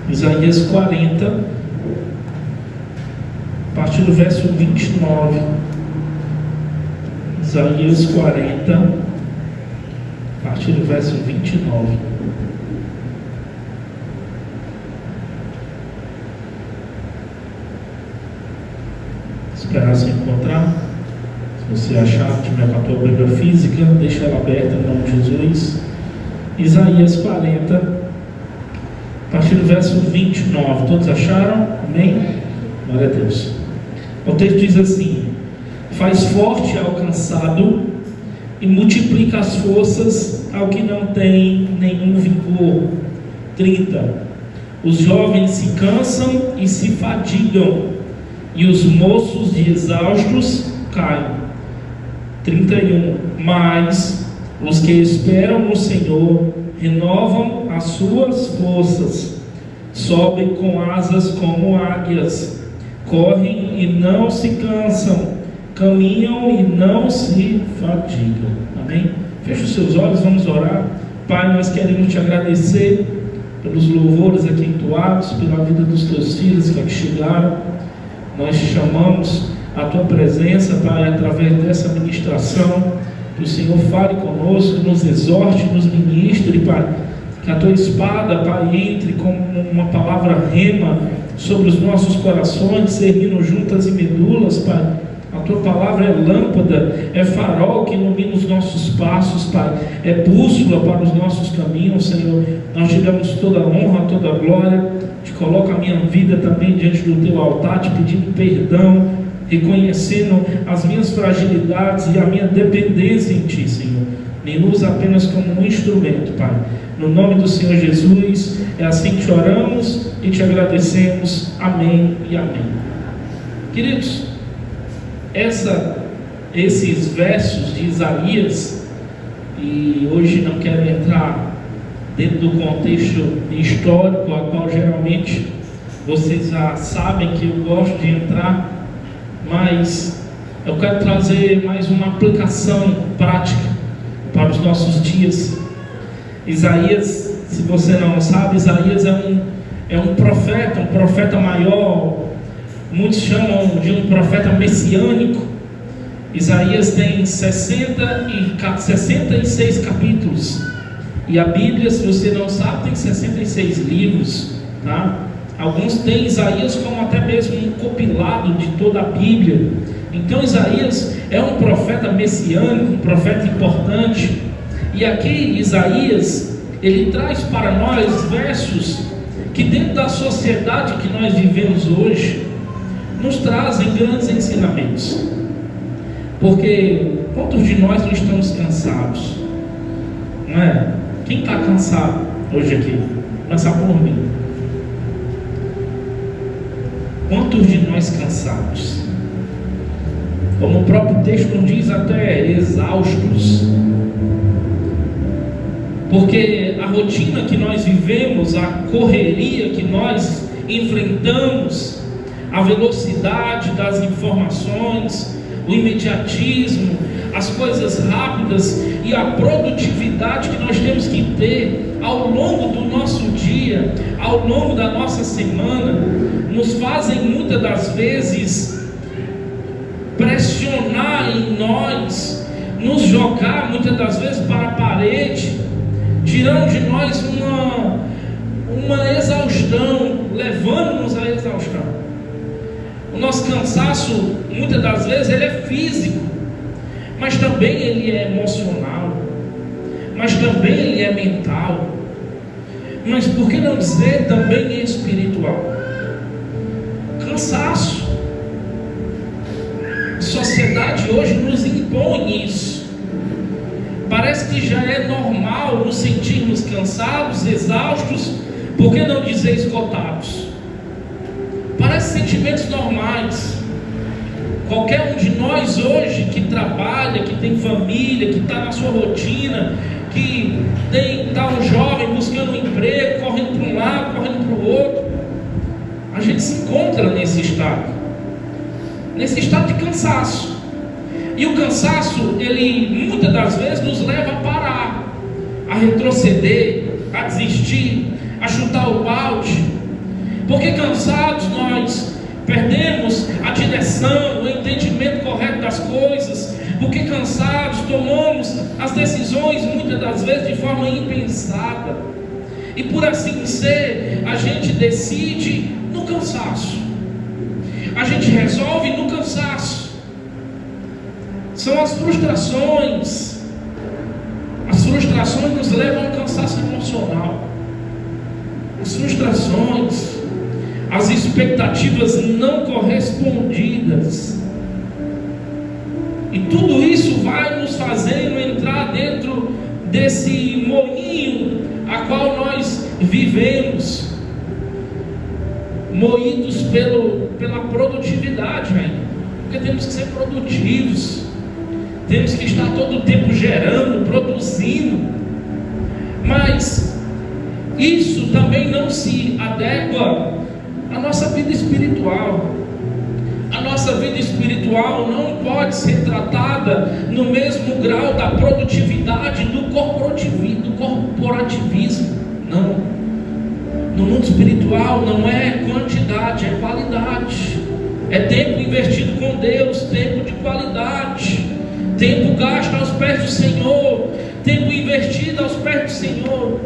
Isaías 40, a partir do verso 29. Isaías 40, a partir do verso 29. Esperar se encontrar. Se você achar, tiver com a tua Bíblia física, deixa ela aberta em nome de Jesus. Isaías 40, a partir do verso 29. Todos acharam? Amém? Glória a Deus. O texto diz assim: faz forte ao cansado e multiplica as forças ao que não tem nenhum vigor. 30. Os jovens se cansam e se fadigam, e os moços de exaustos caem. 31. Mas os que esperam no Senhor renovam as suas forças, sobem com asas como águias, correm e não se cansam, caminham e não se fadigam. Amém? Feche os seus olhos, vamos orar. Pai, nós queremos te agradecer pelos louvores aqui entoados, pela vida dos teus filhos que aqui chegaram. Nós te chamamos a tua presença, Pai, através dessa ministração. Que o Senhor fale conosco, nos exorte, nos ministre, Pai. Que a tua espada, Pai, entre como uma palavra rema sobre os nossos corações, servindo juntas e medulas, Pai. A tua palavra é lâmpada, é farol que ilumina os nossos passos, Pai. É bússola para os nossos caminhos, Senhor. Nós te damos toda a honra, toda a glória. Te coloco a minha vida também diante do teu altar, te pedindo perdão, reconhecendo as minhas fragilidades e a minha dependência em ti, Senhor. Me usa apenas como um instrumento, Pai. No nome do Senhor Jesus, é assim que oramos e te agradecemos. Amém e amém. Queridos, esses versos de Isaías, e hoje não quero entrar dentro do contexto histórico, a qual geralmente vocês já sabem que eu gosto de entrar, mas eu quero trazer mais uma aplicação prática para os nossos dias. Isaías, se você não sabe, Isaías é um profeta maior. Muitos chamam de um profeta messiânico. Isaías tem 66 capítulos. E a Bíblia, se você não sabe, tem 66 livros, tá? Alguns têm Isaías como até mesmo um compilado de toda a Bíblia. Então Isaías é um profeta messiânico, um profeta importante. E aqui Isaías, ele traz para nós versos que dentro da sociedade que nós vivemos hoje, nos trazem grandes ensinamentos. Porque quantos de nós não estamos cansados? Não é? Quem está cansado hoje aqui? Começar por mim. Quantos de nós cansados? Como o próprio texto nos diz, até exaustos. Porque a rotina que nós vivemos, a correria que nós enfrentamos, a velocidade das informações, o imediatismo, as coisas rápidas e a produtividade que nós temos que ter ao longo do nosso dia, ao longo da nossa semana, nos fazem muitas das vezes pressionar em nós, nos jogar muitas das vezes para a parede, tirando de nós uma exaustão, levando-nos à exaustão. O nosso cansaço, muitas das vezes, ele é físico, mas também ele é emocional, mas também ele é mental, mas por que não dizer também espiritual? Cansaço. A sociedade hoje nos impõe isso. Parece que já é normal nos sentirmos cansados, exaustos, por que não dizer esgotados? Parece sentimentos normais. Qualquer um de nós hoje que trabalha, que tem família, que está na sua rotina, que está um jovem buscando um emprego, correndo para um lado, correndo para o outro, a gente se encontra nesse estado de cansaço. E o cansaço, ele muitas das vezes nos leva a parar, a retroceder, a desistir, a chutar o balde, porque cansados nós perdemos a direção, o entendimento correto das coisas, porque cansados tomamos as decisões muitas das vezes de forma impensada, e por assim ser, a gente decide no cansaço, a gente resolve no cansaço. São as frustrações nos levam a um cansaço emocional, as frustrações, as expectativas não correspondidas, e tudo isso vai nos fazendo entrar dentro desse moinho a qual nós vivemos, moídos pela produtividade ainda, porque temos que ser produtivos, temos que estar todo o tempo gerando, produzindo, mas isso também não se adequa à nossa vida espiritual. A nossa vida espiritual não pode ser tratada no mesmo grau da produtividade do corporativismo. Não. No mundo espiritual não é quantidade, é qualidade. É tempo investido com Deus, tempo de qualidade, tempo gasto aos pés do Senhor, tempo investido aos pés do Senhor.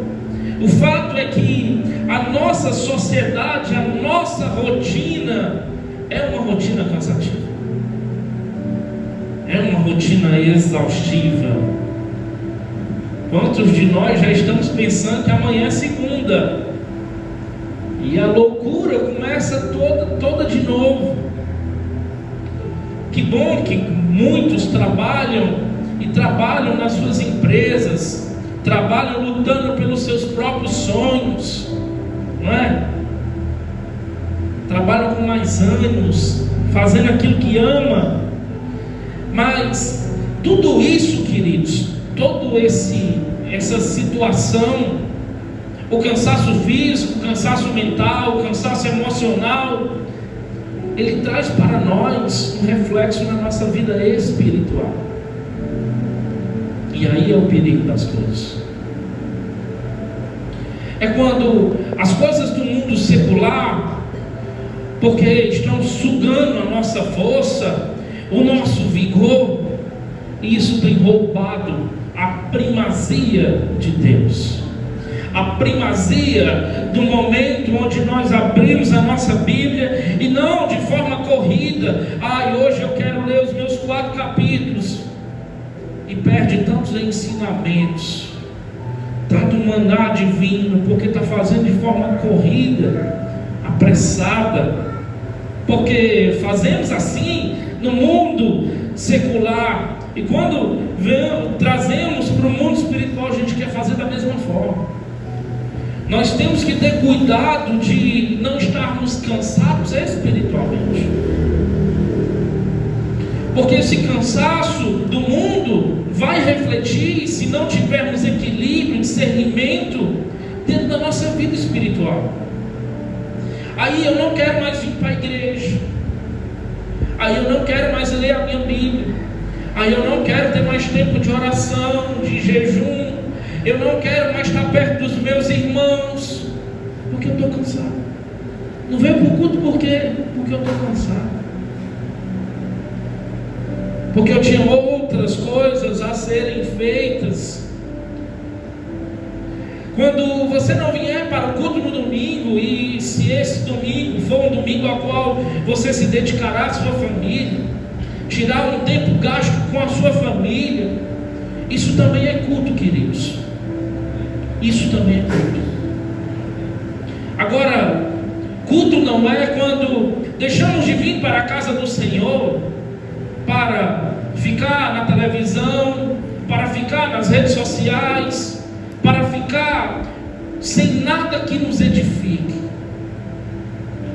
O fato é que a nossa sociedade, a nossa rotina é uma rotina cansativa, é uma rotina exaustiva. Quantos de nós já estamos pensando que amanhã é segunda, e a loucura começa toda de novo? Que bom que muitos trabalham nas suas empresas, trabalham lutando pelos seus próprios sonhos, não é? Trabalham com mais ânimos, fazendo aquilo que ama. Mas tudo isso, queridos, essa situação, o cansaço físico, o cansaço mental, o cansaço emocional, ele traz para nós um reflexo na nossa vida espiritual. E aí é o perigo das coisas. É quando as coisas do mundo secular, porque estão sugando a nossa força, o nosso vigor, e isso tem roubado a primazia de Deus, a primazia do momento onde nós abrimos a nossa Bíblia, e não de forma corrida. Hoje eu quero ler os meus 4 capítulos, e perde tantos ensinamentos, tanto maná divino, porque está fazendo de forma corrida, apressada, porque fazemos assim no mundo secular, e quando trazemos para o mundo espiritual, a gente quer fazer da mesma forma. Nós temos que ter cuidado de não estarmos cansados espiritualmente, porque esse cansaço do mundo vai refletir, se não tivermos equilíbrio, discernimento dentro da nossa vida espiritual. Aí eu não quero mais vir para a igreja, aí eu não quero mais ler a minha Bíblia, aí eu não quero ter mais tempo de oração, de jejum, eu não quero mais estar perto dos meus irmãos, porque eu estou cansado. Não venho para o culto por quê? Porque eu estou cansado, porque eu tinha outras coisas a serem feitas. Quando você não vier para o culto no domingo, e se esse domingo for um domingo ao qual você se dedicará à sua família, tirar um tempo gasto com a sua família, isso também é culto, queridos. Isso também é culto. Agora, culto não é quando deixamos de vir para a casa do Senhor para ficar na televisão, para ficar nas redes sociais, para ficar sem nada que nos edifique.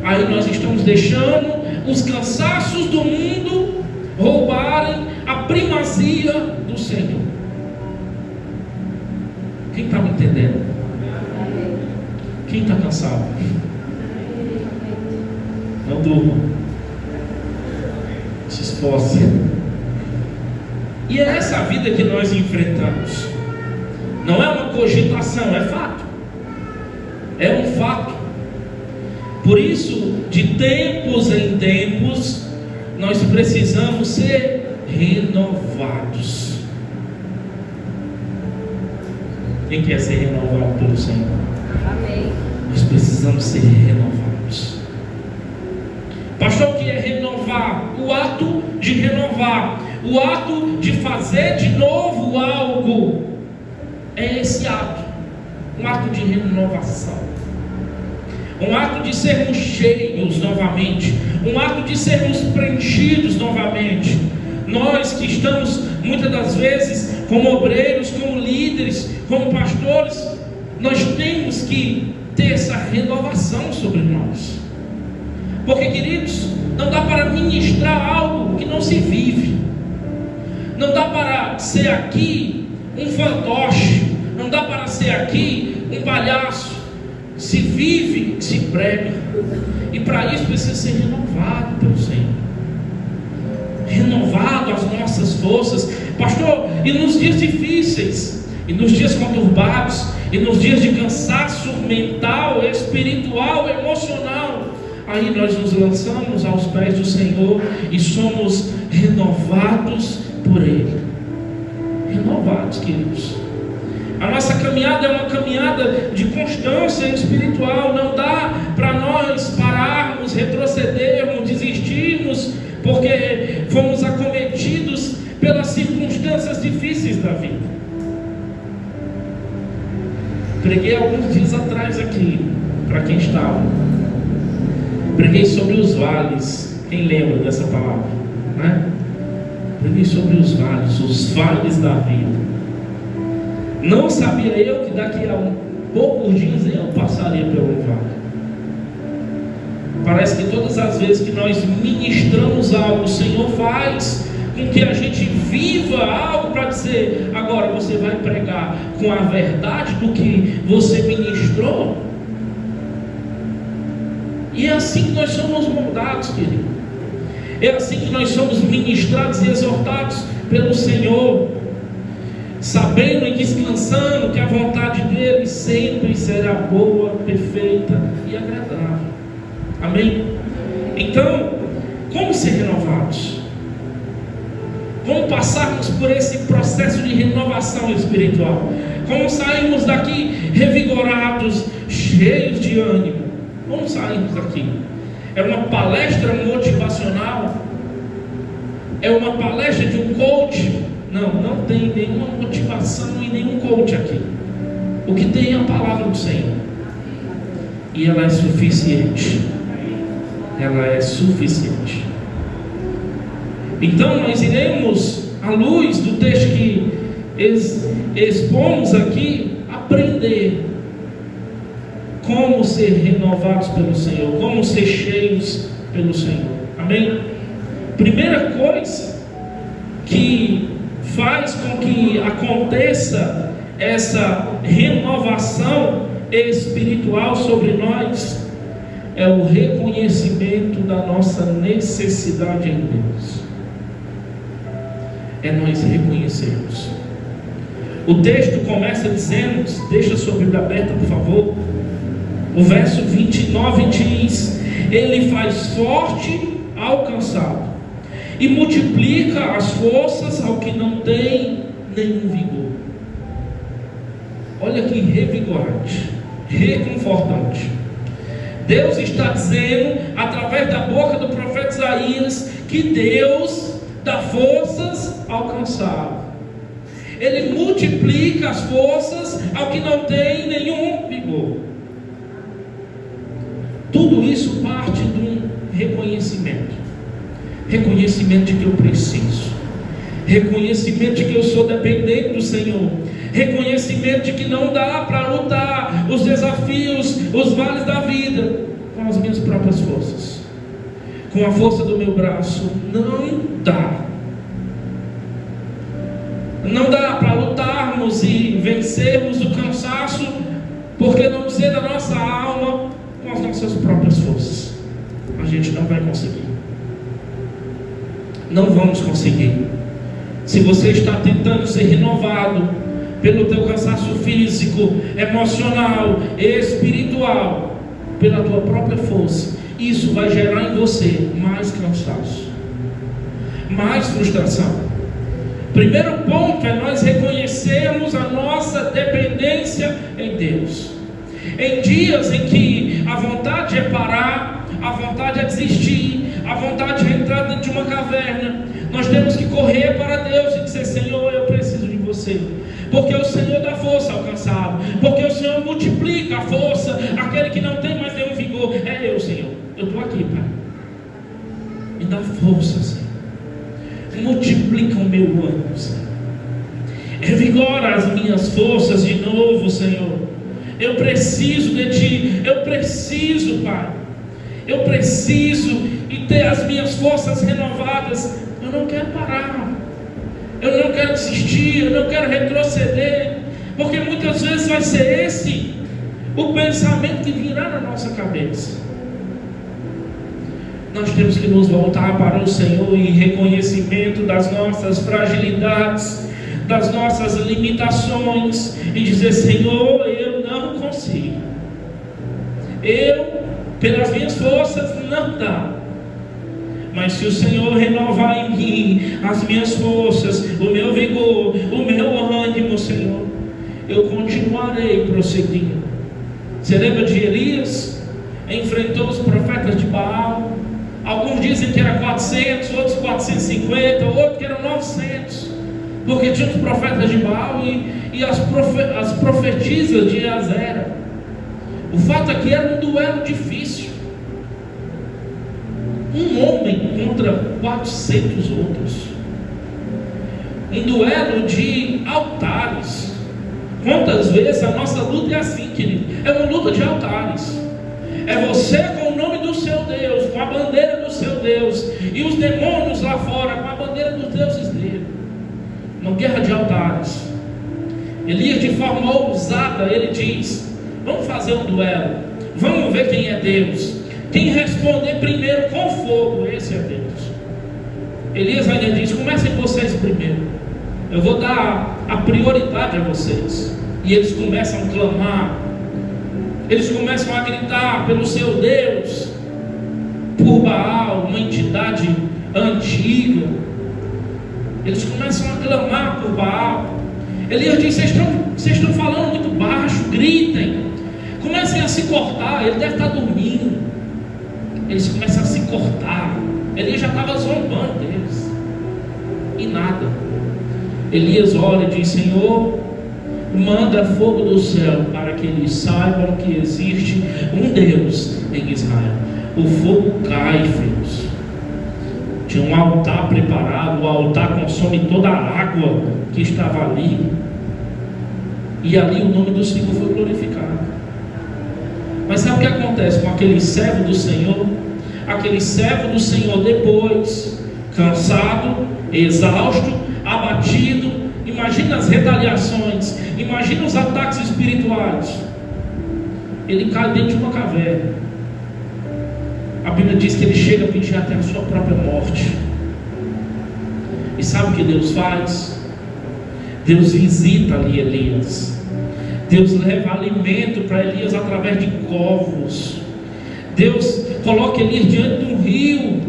Aí nós estamos deixando os cansaços do mundo roubarem a primazia do Senhor. Quem está me entendendo? Quem está cansado? Não durma, se esforce. E é essa a vida que nós enfrentamos. Não é uma cogitação, é fato. É um fato. Por isso, de tempos em tempos, nós precisamos ser renovados. Quem quer ser renovado pelo Senhor? Amém. Nós precisamos ser renovados. Pastor, o que é renovar? O ato de renovar, o ato de fazer de novo algo. É esse ato, um ato de renovação, um ato de sermos cheios novamente, um ato de sermos preenchidos novamente. Nós que estamos muitas das vezes como obreiros, como líderes, como pastores, nós temos que ter essa renovação sobre nós. Porque, queridos, não dá para ministrar algo que não se vive. Não dá para ser aqui um fantoche. Não dá para ser aqui um palhaço. Se vive, se prega. E para isso precisa ser renovado pelo Senhor. Renovado as nossas forças. Pastor, e nos dias difíceis, e nos dias conturbados, e nos dias de cansaço mental, espiritual, emocional, aí nós nos lançamos aos pés do Senhor e somos renovados por Ele. Renovados, queridos. A nossa caminhada é uma caminhada de constância espiritual. Não dá para nós pararmos, retrocedermos, desistirmos, porque fomos acometidos pelas circunstâncias difíceis da vida. Preguei alguns dias atrás aqui, para quem estava. Preguei sobre os vales. Quem lembra dessa palavra, né? Preguei sobre os vales da vida. Não sabia eu que daqui a poucos dias eu passaria pelo vale. Parece que todas as vezes que nós ministramos algo, o Senhor faz com que a gente viva algo para dizer: agora você vai pregar com a verdade do que você ministrou. E é assim que nós somos moldados, querido. É assim que nós somos ministrados e exortados pelo Senhor, sabendo e descansando que a vontade dele sempre será boa, perfeita e agradável. Amém? Então, como ser renovados? Como passarmos por esse processo de renovação espiritual? Como sairmos daqui revigorados, cheios de ânimo? Como sairmos daqui? É uma palestra motivacional? É uma palestra de um coach? Não tem nenhuma motivação e nenhum coach aqui. O que tem é a palavra do Senhor. E ela é suficiente. Ela é suficiente. Então nós iremos, à luz do texto que expomos aqui, aprender como ser renovados pelo Senhor, como ser cheios pelo Senhor. Amém? Primeira coisa que faz com que aconteça essa renovação espiritual sobre nós é o reconhecimento da nossa necessidade em Deus. É nós reconhecermos. O texto começa dizendo, deixa a sua Bíblia aberta, por favor. O verso 29 diz: Ele faz forte ao cansado e multiplica as forças ao que não tem nenhum vigor. Olha que revigorante, reconfortante. Deus está dizendo, através da boca do profeta Isaías, que Deus dá forças ao cansado. Ele multiplica as forças ao que não tem nenhum vigor. Tudo isso parte de um reconhecimento. Reconhecimento de que eu preciso. Reconhecimento de que eu sou dependente do Senhor. Reconhecimento de que não dá para lutar os desafios, os vales da vida com as minhas próprias forças. Com a força do meu braço. Não dá. Não dá para lutarmos e vencermos o cansaço, porque não dizer da nossa alma, com as nossas próprias forças. A gente não vai conseguir. Não vamos conseguir. Se você está tentando ser renovado, pelo teu cansaço físico, emocional, espiritual, pela tua própria força, isso vai gerar em você mais cansaço, mais frustração. Primeiro ponto é nós reconhecermos a nossa dependência em Deus. Em dias em que a vontade é parar, a vontade é desistir, a vontade é entrar dentro de uma caverna, nós temos que correr para Deus e dizer: Senhor, eu preciso de você, porque o Senhor dá força ao cansado, porque o Senhor multiplica a força aquele que não tem mais nenhum vigor. É eu, Senhor, eu estou aqui, Pai, me dá força, Senhor, multiplica o meu ânimo, Senhor, revigora as minhas forças de novo, Senhor. Eu preciso de Ti, eu preciso, Pai, eu preciso e ter as minhas forças renovadas. Eu não quero parar, eu não quero desistir, eu não quero retroceder, porque muitas vezes vai ser esse o pensamento que virá na nossa cabeça. Nós temos que nos voltar para o Senhor em reconhecimento das nossas fragilidades, das nossas limitações, e dizer: Senhor, eu não consigo, eu, pelas minhas forças, não dá. Mas se o Senhor renovar em mim as minhas forças, o meu vigor, o meu ânimo, Senhor, eu continuarei prosseguindo. Você lembra de Elias? Enfrentou os profetas de Baal. Alguns dizem que era 400, outros 450, outros que eram 900, porque tinha os profetas de Baal e as profetisas de Azera. O fato é que era um duelo difícil. Um homem contra 400 outros. Um duelo de altares. Quantas vezes a nossa luta é assim, querido? É uma luta de altares. É você com o nome do seu Deus, com a bandeira do seu Deus, e os demônios lá fora com a bandeira dos deuses dele. Uma guerra de altares. Elias, de forma ousada, ele diz: vamos fazer um duelo, vamos ver quem é Deus. Quem responder primeiro com fogo, esse é Deus. Elias ainda diz: comecem vocês primeiro, eu vou dar a prioridade a vocês. E eles começam a clamar, eles começam a gritar pelo seu Deus, por Baal, uma entidade antiga. Eles começam a clamar por Baal. Elias diz: vocês estão falando muito baixo, gritem, comecem a se cortar. Ele deve estar dormindo. Eles começam a se cortar. Elias já estava zombando deles, e nada. Elias ora e diz: Senhor, manda fogo do céu para que eles saibam que existe um Deus em Israel. O fogo cai, filhos. Tinha um altar preparado. O altar consome toda a água que estava ali, e ali o nome do Senhor foi glorificado. Mas sabe o que acontece com aquele servo do Senhor? Aquele servo do Senhor, depois, cansado, exausto, abatido, imagina as retaliações, imagina os ataques espirituais, ele cai dentro de uma caverna. A Bíblia diz que ele chega a pedir até a sua própria morte. E sabe o que Deus faz? Deus visita ali Elias. Deus leva alimento para Elias através de covos. Deus coloca Elias diante de um rio.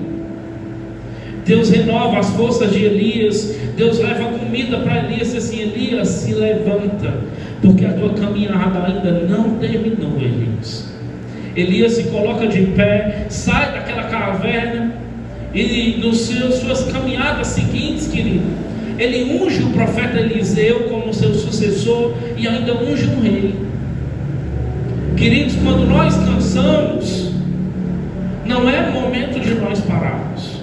Deus renova as forças de Elias. Deus leva comida para Elias e assim: Elias, se levanta, porque a tua caminhada ainda não terminou, Elias. Elias se coloca de pé, sai daquela caverna, e nas suas caminhadas seguintes, querido, ele unge o profeta Eliseu como seu sucessor, e ainda unge um rei. Queridos, quando nós cansamos, não é momento de nós pararmos,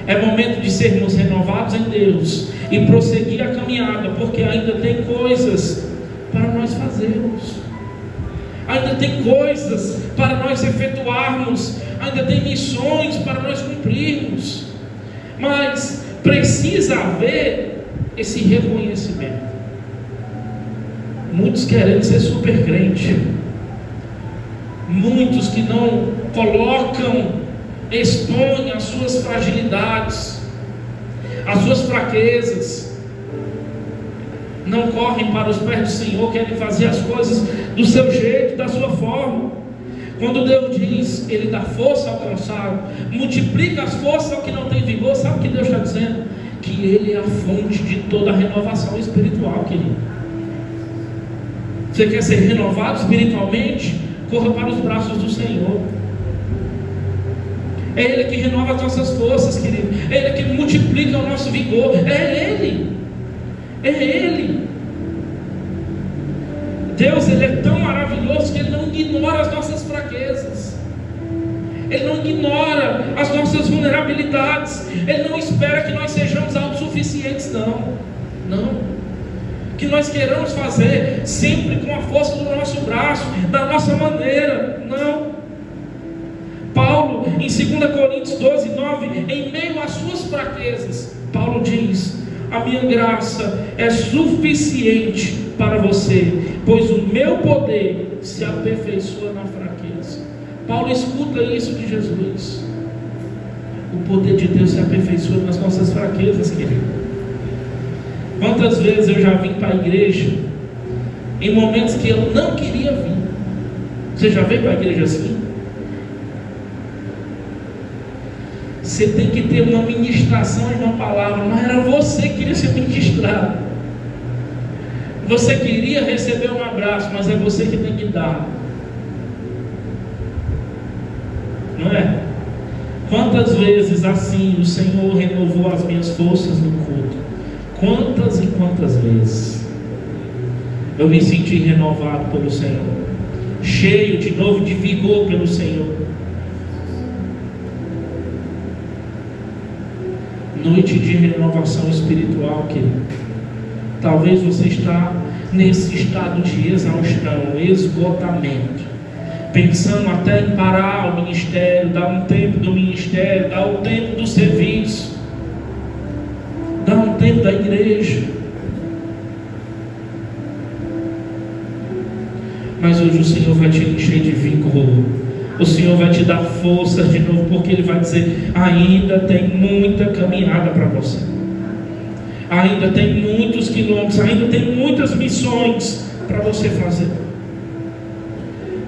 é momento de sermos renovados em Deus e prosseguir a caminhada, porque ainda tem coisas para nós fazermos, ainda tem coisas para nós efetuarmos, ainda tem missões para nós cumprirmos. Mas precisa haver esse reconhecimento. Muitos querendo ser super crente, muitos que não colocam, expõem as suas fragilidades, as suas fraquezas. não correm para os pés do Senhor, querem fazer as coisas do seu jeito, da sua forma. Quando Deus diz, Ele dá força ao cansado, multiplica as forças ao que não tem vigor, sabe o que Deus está dizendo? Que Ele é a fonte de toda a renovação espiritual, querido. Você quer ser renovado espiritualmente? Corra para os braços do Senhor. É Ele que renova as nossas forças, querido. É Ele que multiplica o nosso vigor. É Ele. É Ele. Deus, Ele é tão maravilhoso que Ele não ignora as nossas fraquezas. Ele não ignora as nossas vulnerabilidades. Ele não espera que nós sejamos autossuficientes, não. Que nós queiramos fazer sempre com a força do nosso braço, da nossa maneira, não. Paulo, em 2 Coríntios 12, 9, em meio às suas fraquezas, Paulo diz: a minha graça é suficiente para você, pois o meu poder se aperfeiçoa na fraqueza. Paulo escuta isso de Jesus. O poder de Deus se aperfeiçoa nas nossas fraquezas, querido. Quantas vezes eu já vim para a igreja em momentos que eu não queria vir? Você já veio para a igreja assim? Você tem que ter uma ministração de uma palavra, mas era você que queria ser ministrado. Você queria receber um abraço, mas é você que tem que dar. Não é? Quantas vezes assim o Senhor renovou as minhas forças no culto? Quantas e quantas vezes eu me senti renovado pelo Senhor, cheio de novo de vigor pelo Senhor. Noite de renovação espiritual, querido. Talvez você está nesse estado de exaustão, esgotamento, pensando até em parar o ministério, dar um tempo do ministério, dar um tempo do serviço, dar um tempo da igreja. Mas hoje o Senhor vai te encher de vigor. O Senhor vai te dar forças de novo, porque Ele vai dizer: ainda tem muita caminhada para você, ainda tem muitos quilômetros, ainda tem muitas missões para você fazer.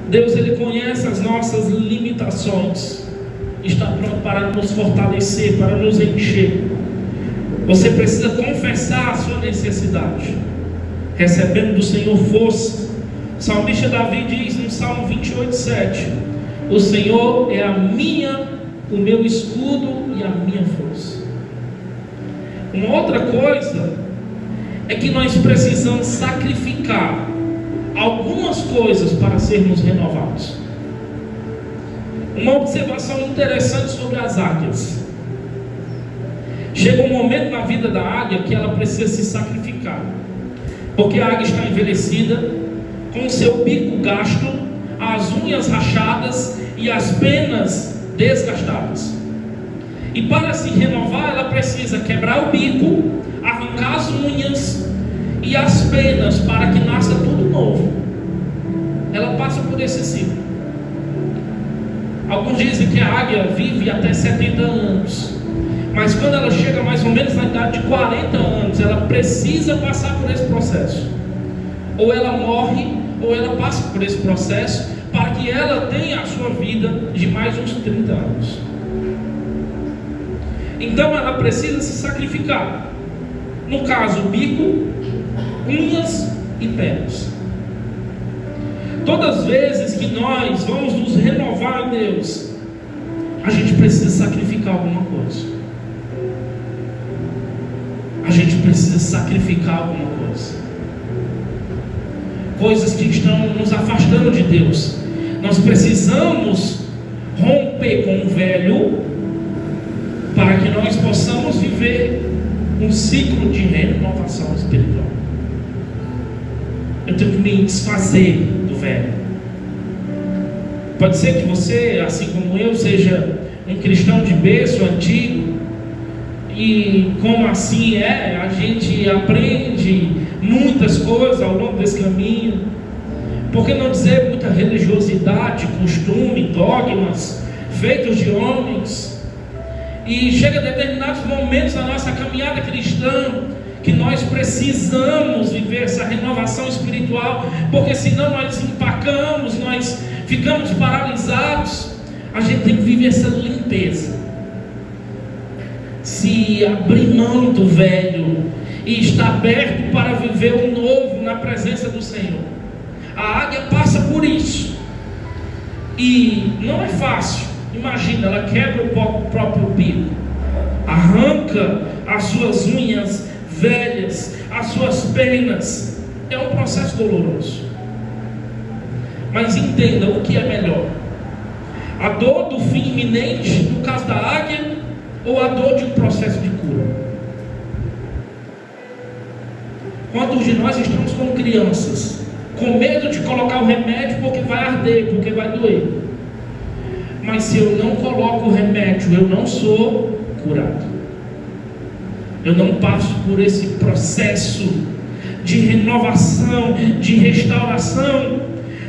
Deus, Ele conhece as nossas limitações, está pronto para nos fortalecer, para nos encher. Você precisa confessar a sua necessidade, recebendo do Senhor força. O salmista Davi diz no Salmo 28:7: o Senhor é o meu escudo e a minha força. Uma outra coisa é que nós precisamos sacrificar algumas coisas para sermos renovados. Uma observação interessante sobre as águias: chega um momento na vida da águia que ela precisa se sacrificar, porque a águia está envelhecida, com o seu bico gasto, as unhas rachadas e as penas desgastadas. E para se renovar, ela precisa quebrar o bico, arrancar as unhas e as penas para que nasça tudo novo. Ela passa por esse ciclo. Alguns dizem que a águia vive até 70 anos, mas quando ela chega mais ou menos na idade de 40 anos, ela precisa passar por esse processo. Ou ela morre, ou ela passa por esse processo, para que ela tenha a sua vida de mais uns 30 anos. Então ela precisa se sacrificar. No caso, bico, unhas e penas. Todas as vezes que nós vamos nos renovar em Deus, a gente precisa sacrificar alguma coisa. A gente precisa sacrificar alguma coisa. Coisas que estão nos afastando de Deus. Nós precisamos romper com o velho para que nós possamos viver um ciclo de renovação espiritual. Eu tenho que me desfazer do velho. Pode ser que você, assim como eu, seja um cristão de berço antigo, e como assim a gente aprende muitas coisas ao longo desse caminho. Por que não dizer muita religiosidade, costume, dogmas feitos de homens? E chega a determinados momentos da nossa caminhada cristã que nós precisamos viver essa renovação espiritual, porque senão nós empacamos, nós ficamos paralisados. A gente tem que viver essa limpeza, se abrir mão do velho e estar aberto para viver o novo na presença do Senhor. A águia passa por isso, e não é fácil. Imagina, ela quebra o próprio bico, arranca as suas unhas velhas, as suas penas. É um processo doloroso, mas entenda o que é melhor: a dor do fim iminente, no caso da águia, ou a dor de um processo de cura? Quantos de nós estamos como crianças, com medo de colocar o remédio porque vai arder, porque vai doer? Mas se eu não coloco o remédio, eu não sou curado. Eu não passo por esse processo de renovação, de restauração.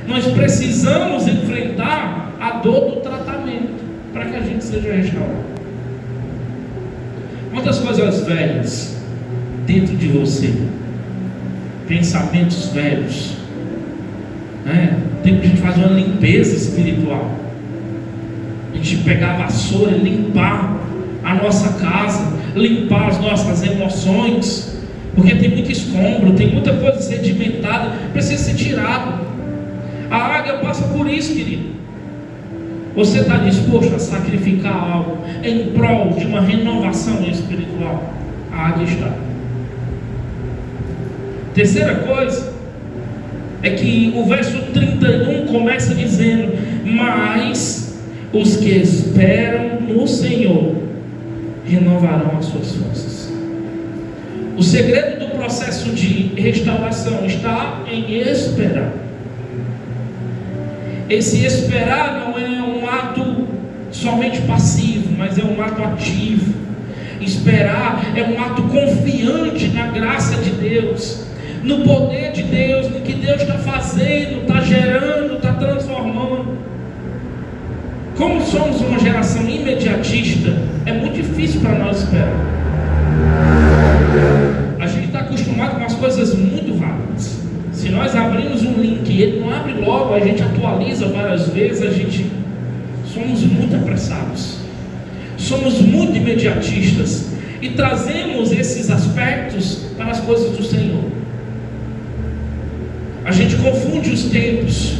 Nós precisamos enfrentar a dor do tratamento para que a gente seja restaurado. Quantas coisas velhas dentro de você, pensamentos velhos, né? Tem que a gente fazer uma limpeza espiritual. A gente pegar a vassoura e limpar a nossa casa, limpar as nossas emoções, porque tem muito escombro, tem muita coisa sedimentada, precisa ser tirado. A águia passa por isso, querido. Você está disposto a sacrificar algo em prol de uma renovação espiritual? A águia está. Terceira coisa é que o verso 31 começa dizendo: mas os que esperam no Senhor renovarão as suas forças. O segredo do processo de restauração está em esperar. Esse esperar não é um ato somente passivo, mas é um ato ativo. Esperar é um ato confiante na graça de Deus, no poder de Deus, no que Deus está fazendo, está gerando, está transformando. Como somos uma geração imediatista, é muito difícil para nós esperar. A gente está acostumado com as coisas muito rápidas. Se nós abrimos um link e ele não abre logo, a gente atualiza várias vezes, somos muito apressados, somos muito imediatistas e trazemos esses aspectos para as coisas do Senhor. A gente confunde os tempos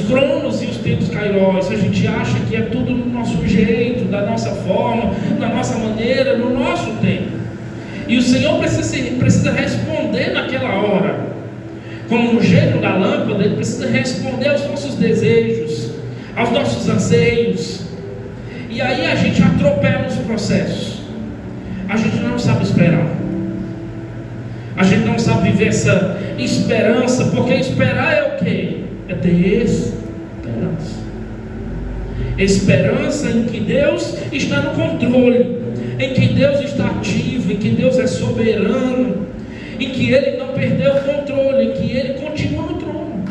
cronos e os tempos kairos. A gente acha que é tudo do nosso jeito, da nossa forma, da nossa maneira, no nosso tempo. E o Senhor precisa responder naquela hora. Como um gênio da lâmpada, Ele precisa responder aos nossos desejos, aos nossos anseios. E aí a gente atropela os processos. A gente não sabe esperar. A gente não sabe viver essa esperança, porque esperar é o quê? É ter esperança. Esperança em que Deus está no controle, em que Deus está ativo, em que Deus é soberano, em que Ele não perdeu o controle, em que Ele continua no trono.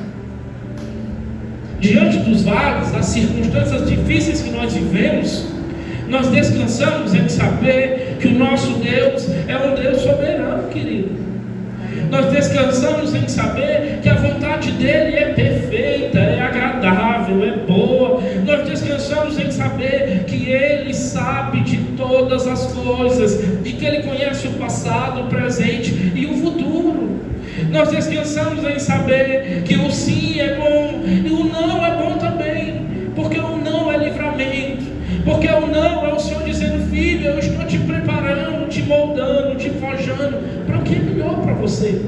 Diante dos vales, das circunstâncias difíceis que nós vivemos, nós descansamos em saber que o nosso Deus é um Deus soberano, querido. Nós descansamos em saber que a vontade dEle é perfeita, é agradável, é boa. Nós descansamos em saber que Ele sabe de todas as coisas, de que Ele conhece o passado, o presente e o futuro. Nós descansamos em saber que o sim é bom e o não é bom também, porque o não é livramento, porque o não é o Senhor dizendo: filho, eu estou te preparando, te moldando, te forjando para o que é melhor para você.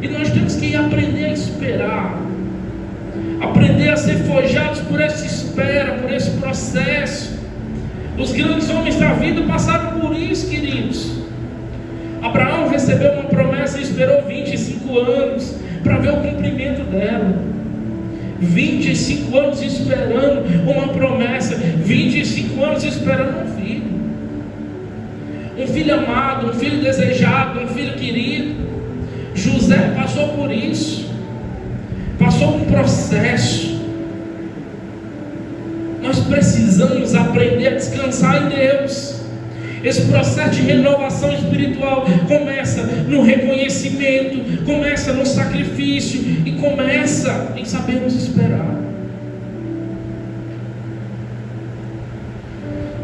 E nós temos que aprender a esperar, aprender a ser forjados por essa espera, por esse processo. Os grandes homens da vida passaram por isso, queridos. Abraão recebeu uma promessa e esperou 25 anos para ver o cumprimento dela. 25 anos esperando uma promessa, 25 anos esperando um filho amado, um filho desejado, um filho querido. José passou por isso, passou um processo. Nós precisamos aprender a descansar em Deus Esse processo de renovação espiritual começa no reconhecimento, começa no sacrifício e começa em sabermos esperar.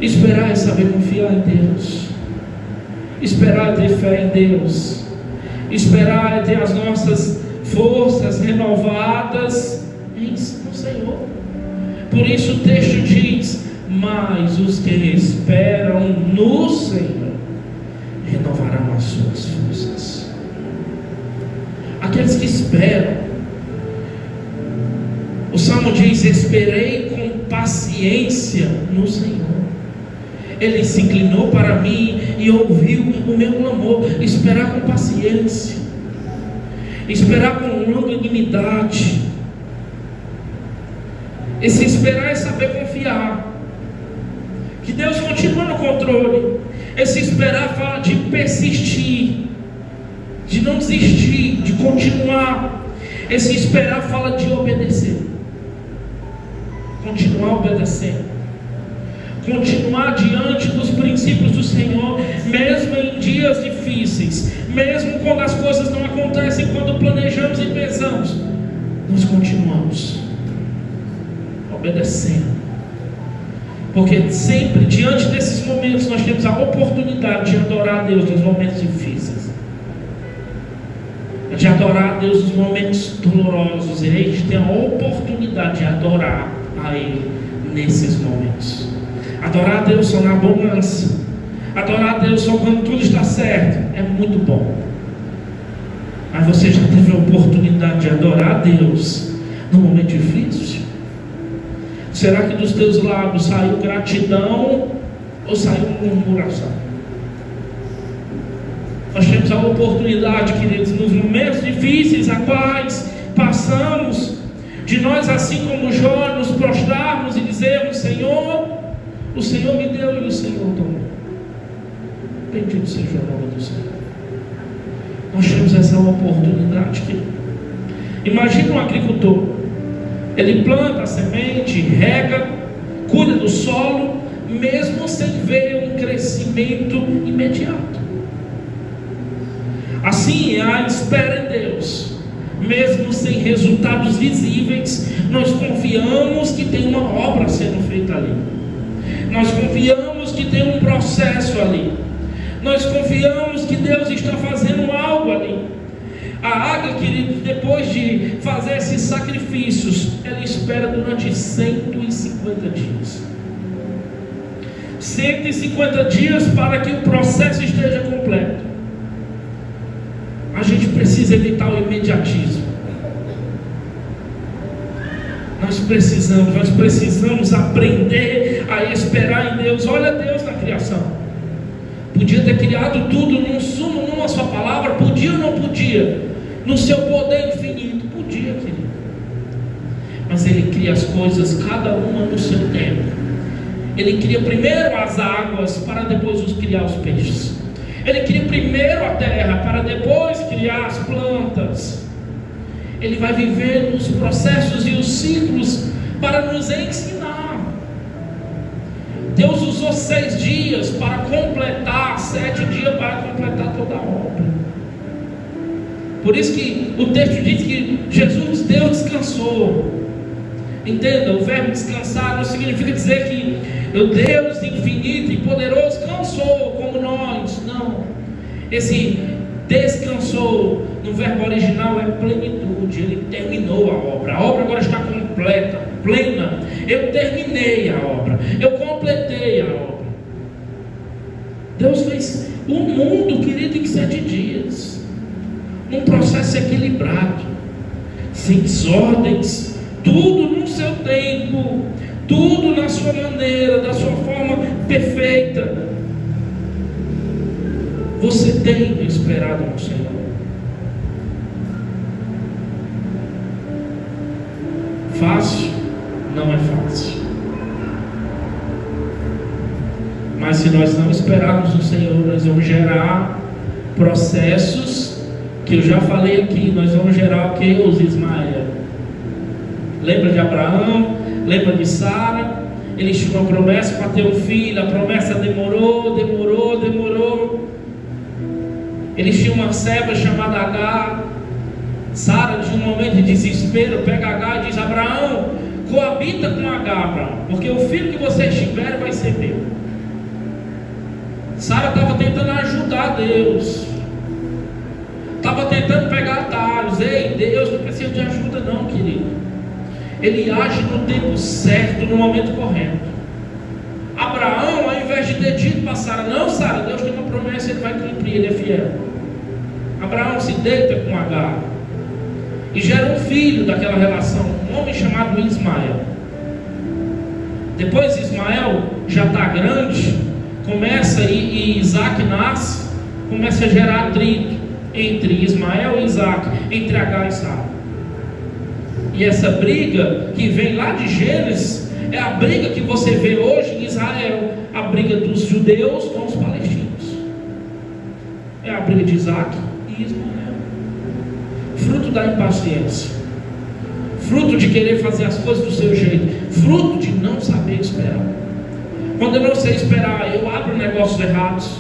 Esperar é saber confiar em Deus. Esperar é ter fé em Deus. Esperar é ter as nossas forças renovadas no Senhor. Por isso o texto diz: mas os que esperam no Senhor renovarão as suas forças. Aqueles que esperam, o Salmo diz: esperei com paciência no Senhor. Ele se inclinou para mim e ouviu o meu clamor. Esperar com paciência, esperar com longanimidade. Esse esperar é saber confiar que Deus continua no controle. Esse esperar fala de persistir, de não desistir, de continuar. Esse esperar fala de obedecer, continuar obedecendo, continuar diante dos princípios do Senhor, mesmo em dias difíceis, mesmo quando as coisas não acontecem quando planejamos e pensamos, nós continuamos obedecendo, porque sempre diante desses momentos nós temos a oportunidade de adorar a Deus nos momentos difíceis, de adorar a Deus nos momentos dolorosos, e a gente tem a oportunidade de adorar a Ele nesses momentos. Adorar a Deus só na abundância, adorar a Deus só quando tudo está certo, é muito bom. Mas você já teve a oportunidade de adorar a Deus no momento difícil? Será que dos teus lábios saiu gratidão ou saiu murmuração? Nós temos a oportunidade, queridos, nos momentos difíceis a quais passamos, de nós, assim como Jó, nos prostrarmos e dizermos: Senhor, o Senhor me deu e o Senhor tomou. Bendito seja o nome do Senhor. Nós temos essa oportunidade, querido. Imagina um agricultor. Ele planta a semente, rega, cuida do solo, mesmo sem ver um crescimento imediato. Assim é a espera em Deus. Mesmo sem resultados visíveis, nós confiamos que tem uma obra sendo feita ali. Nós confiamos que tem um processo ali. Nós confiamos que Deus está fazendo algo ali. A águia, queridos, depois de fazer esses sacrifícios, ela espera durante 150 dias. 150 dias para que o processo esteja completo. A gente precisa evitar o imediatismo. Nós precisamos aprender a esperar em Deus. Olha Deus na criação. Podia ter criado tudo numa só palavra? Podia ou não podia? No seu poder infinito? Podia, querido. Mas Ele cria as coisas, cada uma no seu tempo. Ele cria primeiro as águas, para depois criar os peixes. Ele cria primeiro a terra, para depois criar as plantas. Ele vai viver os processos e os ciclos para nos ensinar. Deus usou 6 dias para completar, 7 dias para completar toda a obra. Por isso que o texto diz que Deus descansou. Entenda, o verbo descansar não significa dizer que o Deus infinito e poderoso cansou como nós. Não. Esse descansou no verbo original é plenitude. Ele terminou a obra. A obra agora está completa, plena. Eu terminei a obra. Eu completei a obra. Deus fez o mundo, querido, em 7 dias. Num processo equilibrado, sem desordens, tudo no seu tempo, tudo na sua maneira, da sua forma perfeita. Você tem esperado no Senhor? Fácil? Não é fácil. Mas se nós não esperarmos no Senhor, nós vamos gerar processos que eu já falei aqui. Nós vamos gerar o que? Os Ismael. Lembra de Abraão? Lembra de Sara? Eles tinham uma promessa para ter um filho, a promessa demorou. Eles tinham uma serva chamada Agar. Sara, de um momento de desespero, pega Agar e diz: Abraão, coabita com Agar, Abraão, porque o filho que vocês tiverem vai ser meu. Sara estava tentando ajudar Deus, estava tentando pegar atalhos. Ei, Deus não precisa de ajuda não, querido. Ele age no tempo certo, no momento correto. Abraão, ao invés de ter dito para Sara: não, Sara, Deus tem uma promessa, Ele vai cumprir, Ele é fiel. Abraão se deita com Agar e gera um filho daquela relação, um homem chamado Ismael. Depois Ismael já está grande, começa e Isaac nasce, começa a gerar atrito entre Ismael e Isaac, entre Agar e Sara. E essa briga que vem lá de Gênesis é a briga que você vê hoje em Israel, a briga dos judeus com os palestinos. É a briga de Isaac e Ismael, fruto da impaciência, fruto de querer fazer as coisas do seu jeito, fruto de não saber esperar. Quando eu não sei esperar, eu abro negócios errados.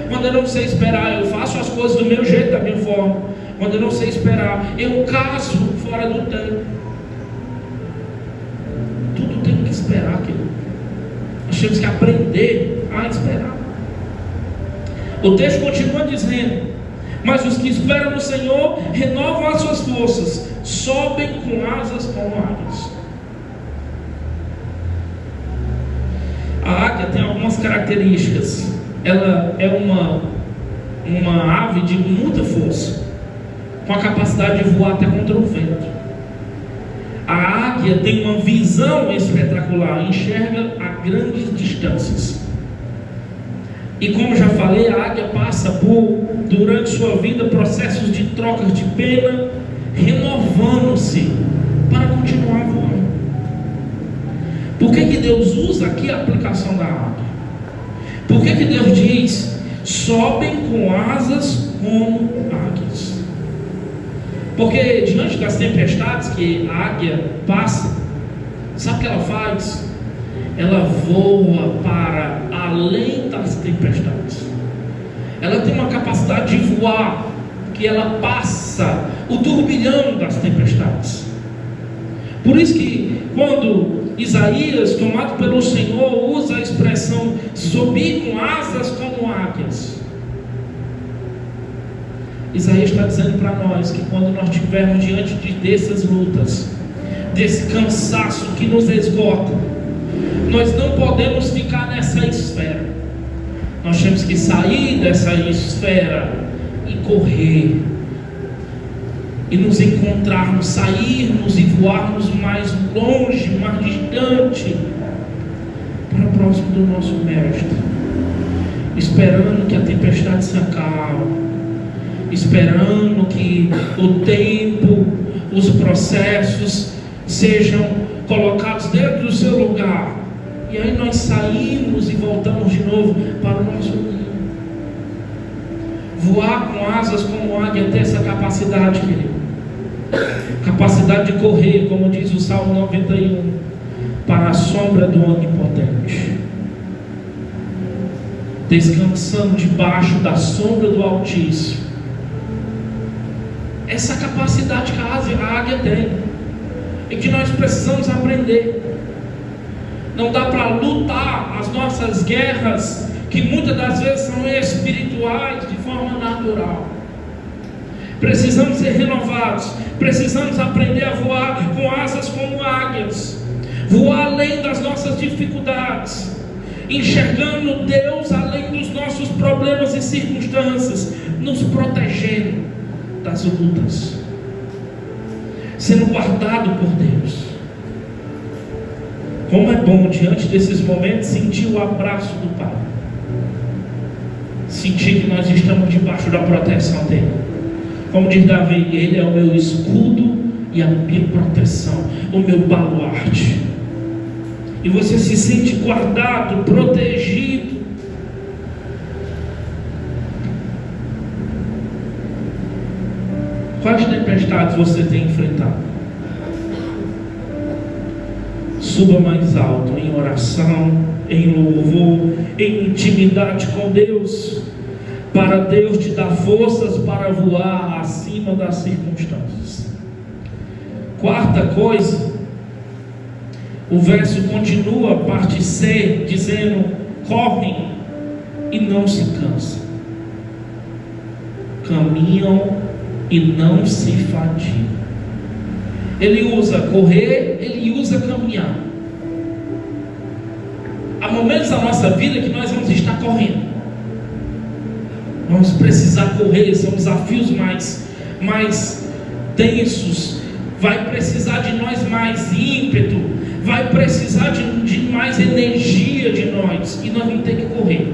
Quando eu não sei esperar, eu faço as coisas do meu jeito, da minha forma. Quando eu não sei esperar, eu caso fora do tempo. Tudo tem que esperar, querido. Nós temos que aprender a esperar. O texto continua dizendo: mas os que esperam no Senhor renovam as suas forças, sobem com asas como águias. A águia tem algumas características. Ela é uma ave de muita força, com a capacidade de voar até contra o vento. A águia tem uma visão espetacular, enxerga a grandes distâncias. E como já falei, a águia passa durante sua vida, processos de trocas de pena, renovando-se para continuar voando. Por que Deus usa aqui a aplicação da águia? Por que Deus diz: sobem com asas como águias? Porque diante das tempestades que a águia passa, sabe o que ela faz? Ela voa para além das tempestades. Ela tem uma capacidade de voar, que ela passa o turbilhão das tempestades. Por isso que quando Isaías, tomado pelo Senhor, usa a expressão subir com asas como águias, Isaías está dizendo para nós que quando nós estivermos diante dessas lutas, desse cansaço que nos esgota, nós não podemos ficar nessa esfera. Nós temos que sair dessa esfera e correr, e nos encontrarmos, sairmos e voarmos mais longe, mais distante, para próximo do nosso Mestre, esperando que a tempestade se acalme, esperando que o tempo, os processos sejam colocados dentro do seu lugar, e aí nós saímos e voltamos de novo para o nosso ninho. Voar com asas como águia, ter essa capacidade, querido, capacidade de correr, como diz o Salmo 91, para a sombra do Onipotente, descansando debaixo da sombra do Altíssimo. Essa capacidade que a águia tem, e que nós precisamos aprender. Não dá para lutar as nossas guerras, que muitas das vezes são espirituais, de forma natural. Precisamos ser renovados, precisamos aprender a voar com asas como águias, voar além das nossas dificuldades, enxergando Deus além dos nossos problemas e circunstâncias, nos protegendo das lutas, sendo guardado por Deus. Como é bom diante desses momentos sentir o abraço do Pai, sentir que nós estamos debaixo da proteção dele. Como diz Davi: ele é o meu escudo e a minha proteção, o meu baluarte. E você se sente guardado, protegido. Quais tempestades você tem enfrentado? Suba mais alto em oração, em louvor, em intimidade com Deus, para Deus te dar forças para voar acima das circunstâncias. Quarta coisa, o verso continua, parte C, dizendo: correm e não se cansam, caminham e não se fatigam. Ele usa correr, ele usa caminhar. Há momentos da nossa vida que nós vamos estar correndo, vamos precisar correr, são desafios mais tensos, vai precisar de nós mais ímpeto, vai precisar de mais energia de nós, e nós vamos ter que correr,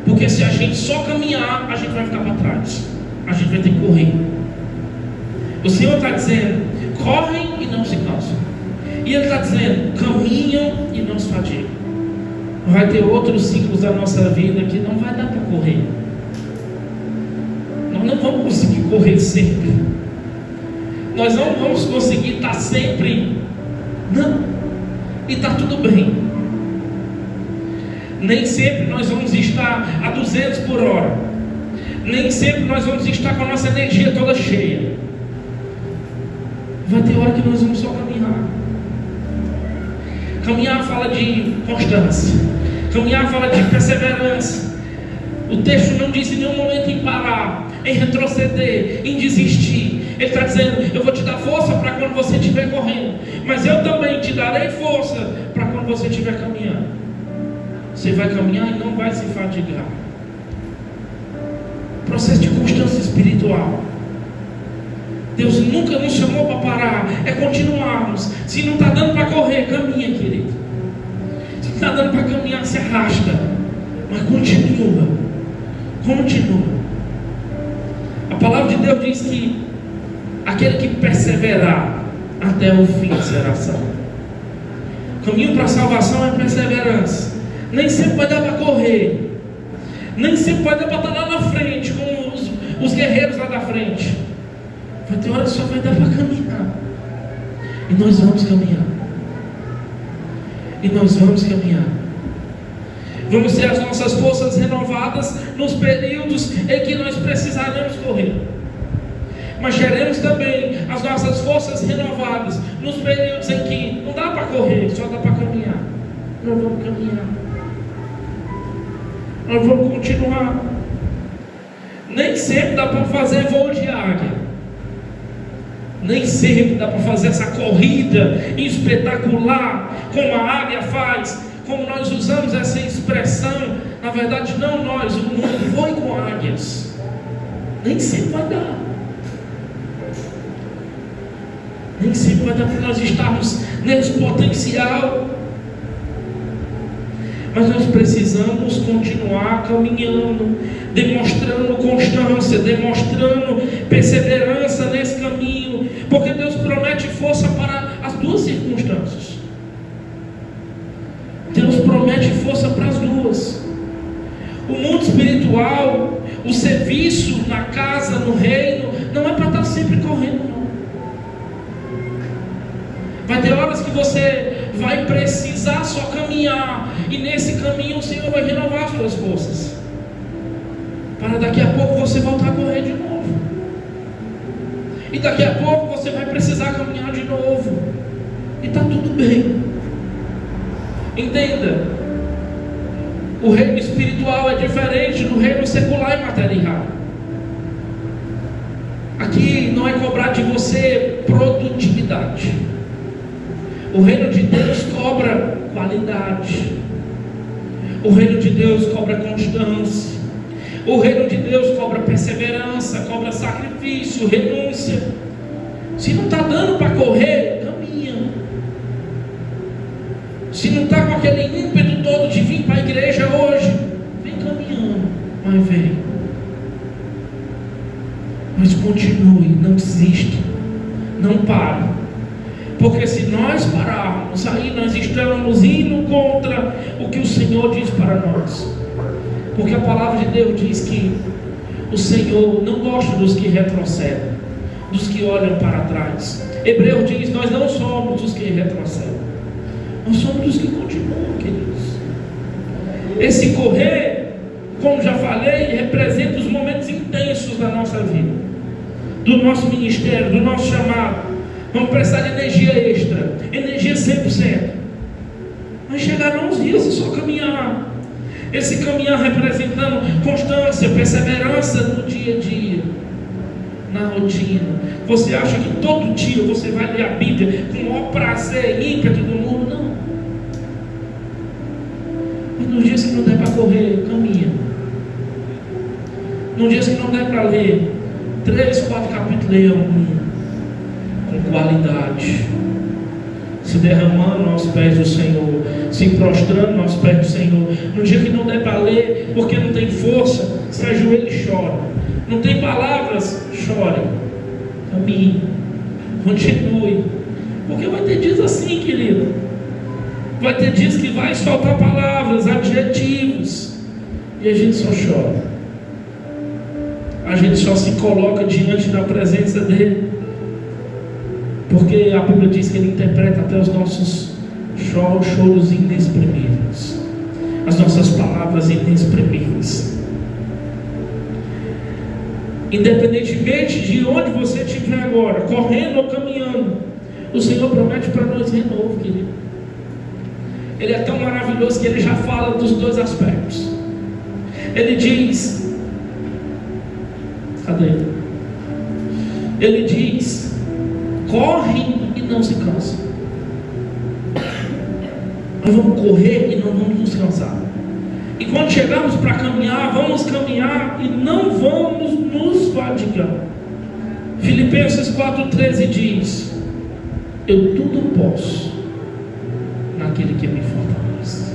porque se a gente só caminhar, a gente vai ficar para trás, a gente vai ter que correr. O Senhor está dizendo: correm e não se cansam, e Ele está dizendo: caminham e não se fatigam. Vai ter outros ciclos da nossa vida que não vai dar para correr, nós não vamos conseguir correr sempre, nós não vamos conseguir estar sempre, não, e está tudo bem. Nem sempre nós vamos estar a 200 por hora, nem sempre nós vamos estar com a nossa energia toda cheia. Vai ter hora que nós vamos só caminhar. Caminhar fala de constância, caminhar fala de perseverança. O texto não diz em nenhum momento em parar, em retroceder, em desistir. Ele está dizendo: eu vou te dar força para quando você estiver correndo, mas eu também te darei força para quando você estiver caminhando. Você vai caminhar e não vai se fatigar. Processo de constância espiritual. Deus nunca nos chamou para parar, é continuarmos. Se não está dando para correr, caminha, querido. Se não está dando para caminhar, se arrasta, mas continua. A palavra de Deus diz que aquele que perseverar até o fim será salvo. Caminho para a salvação é perseverança. Nem sempre vai dar para correr, nem sempre vai dar para estar lá na frente com os guerreiros lá da frente. Vai ter hora que só vai dar para caminhar, e nós vamos caminhar, vamos ter as nossas forças renovadas nos períodos em que nós precisaremos correr, mas teremos também as nossas forças renovadas nos períodos em que não dá para correr, só dá para caminhar. Nós vamos caminhar, nós vamos continuar. Nem sempre dá para fazer voo de águia, nem sempre dá para fazer essa corrida espetacular como a águia faz, como nós usamos essa expressão. Na verdade, não nós, o mundo voa com águias. Nem sempre vai dar. Nem sempre vai dar para nós estarmos nesse potencial. Mas nós precisamos continuar caminhando, demonstrando constância, demonstrando perseverança nesse caminho, porque Deus promete força para as duas circunstâncias. Deus promete força para as duas. O mundo espiritual, o serviço na casa, no reino, não é para estar sempre correndo, não. Vai ter horas que você vai precisar só caminhar, e nesse caminho o Senhor vai renovar as suas forças, para daqui a pouco você voltar a correr de novo, e daqui a pouco você vai precisar caminhar de novo, e está tudo bem. Entenda, o reino espiritual é diferente do reino secular e material. Aqui não é cobrar de você produtividade. O reino de Deus cobra qualidade. O reino de Deus cobra constância. O reino de Deus cobra perseverança, cobra sacrifício, renúncia. Se não está dando para correr, caminha. Se não está com aquele ímpeto todo de vir para a igreja hoje, vem caminhando, mas vem. Mas continue, não desista, não pare. Porque se nós pararmos, aí nós estamos indo contra o que o Senhor diz para nós. Porque a palavra de Deus diz que o Senhor não gosta dos que retrocedem, dos que olham para trás. Hebreus diz: nós não somos os que retrocedem, Nós somos dos que continuam, queridos. Esse correr, como já falei, representa os momentos intensos da nossa vida, do nosso ministério, do nosso chamado. Vamos precisar de energia extra, energia 100%. Mas chegarão uns dias de só caminhar. Esse caminhar representando constância, perseverança no dia a dia, na rotina. Você acha que todo dia você vai ler a Bíblia com o maior prazer e ímpeto do mundo? Não. Mas nos dias que não der para correr, caminha. Nos dias que não der para ler 3, 4 capítulos, leia um com qualidade, se derramando aos pés do Senhor, se prostrando aos pés do Senhor. No dia que não der para ler, porque não tem força, se ajoelha e chora. Não tem palavras, chore. Caminhe, continue, porque vai ter dias assim, querido. Vai ter dias que vai faltar palavras, adjetivos, e a gente só chora. A gente só se coloca diante da presença dele, porque a Bíblia diz que ele interpreta até os nossos choros inexprimíveis, as nossas palavras inexprimíveis. Independentemente de onde você estiver agora, correndo ou caminhando, o Senhor promete para nós renovo, querido. Ele é tão maravilhoso que ele já fala dos dois aspectos. Ele diz, cadê? Ele diz: corre e não se cansa. Nós vamos correr e não vamos nos cansar. E quando chegarmos para caminhar, vamos caminhar e não vamos nos fadigar. Filipenses 4,13 diz: eu tudo posso naquele que me fortalece.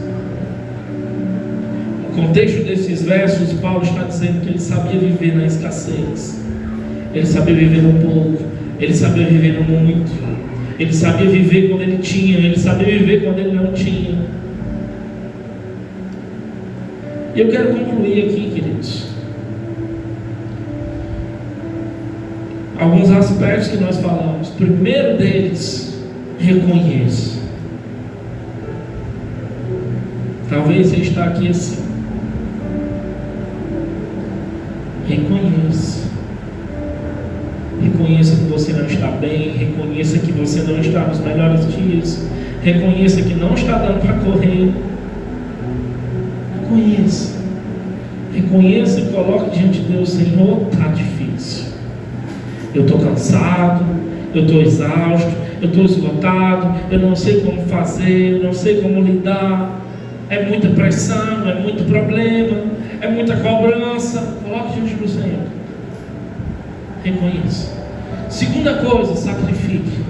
No contexto desses versos, Paulo está dizendo que ele sabia viver na escassez, ele sabia viver no pouco, ele sabia viver no muito, ele sabia viver quando ele tinha, ele sabia viver quando ele não tinha. E eu quero concluir aqui, queridos, alguns aspectos que nós falamos. Primeiro deles, reconheça. Talvez você está aqui assim. Reconheça. Reconheça que você não está bem. Reconheça que você não está nos melhores dias. Reconheça que não está dando para correr. Reconheça. Reconheça e coloque diante de Deus: Senhor, está difícil. Eu estou cansado, eu estou exausto, eu estou esgotado, eu não sei como fazer, eu não sei como lidar. É muita pressão, é muito problema, é muita cobrança. Coloque diante do Senhor. Reconheça. Segunda coisa, sacrifique.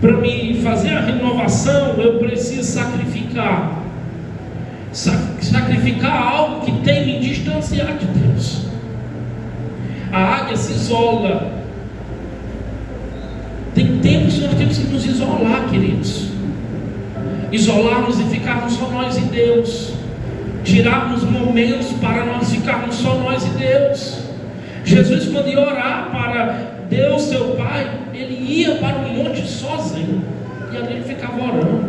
Para me fazer a renovação, eu preciso sacrificar. Sacrificar algo que tem me distanciar de Deus. A águia se isola. Tem tempos que nós temos que nos isolar, queridos. Isolarmos e ficarmos só nós e Deus. Tirarmos momentos para nós ficarmos só nós e Deus. Jesus, quando ia orar para Deus, seu Pai, ele ia para um monte sozinho, e ali ele ficava orando.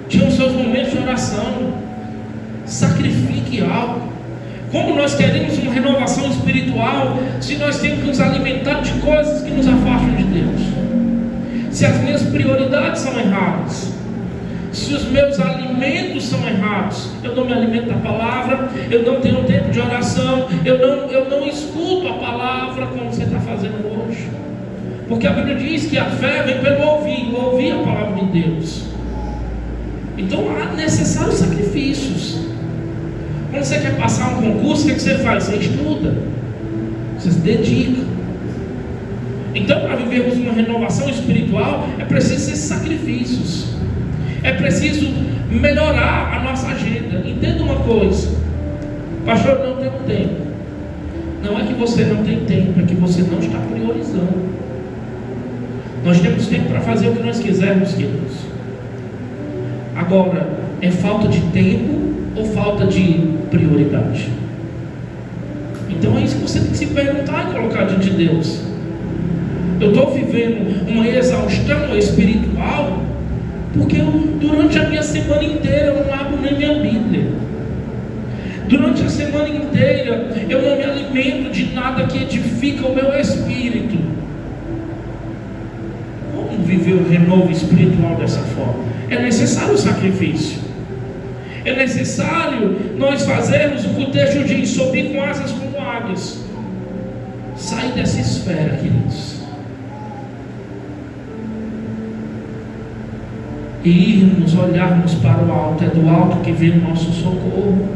Tinha os seus momentos de oração. Sacrifique algo. Como nós queremos uma renovação espiritual se nós temos que nos alimentar de coisas que nos afastam de Deus? Se as minhas prioridades são erradas, se os meus alimentos são errados, eu não me alimento da palavra, eu não tenho tempo de oração, eu não escuto a palavra como você está fazendo hoje. Porque a Bíblia diz que a fé vem pelo ouvir a palavra de Deus. Então há necessários sacrifícios. Quando você quer passar um concurso, o que você faz? Você estuda, você se dedica. Então, para vivermos uma renovação espiritual, é preciso esses sacrifícios. É preciso melhorar a nossa agenda. Entenda uma coisa: pastor, não tenho tempo. Não é que você não tem tempo, é que você não está priorizando. Nós temos tempo para fazer o que nós quisermos, queridos. Agora, é falta de tempo ou falta de prioridade? Então é isso que você tem que se perguntar e colocar diante de Deus. Eu estou vivendo uma exaustão espiritual Porque durante a minha semana inteira eu não abro nem minha Bíblia. Durante a semana inteira eu não me alimento de nada que edifica o meu espírito. Como viver o renovo espiritual dessa forma? É necessário o sacrifício. É necessário nós fazermos o que o texto diz: subir com asas como águias. Sair dessa esfera, queridos, e irmos, olharmos para o alto. É do alto que vem o nosso socorro.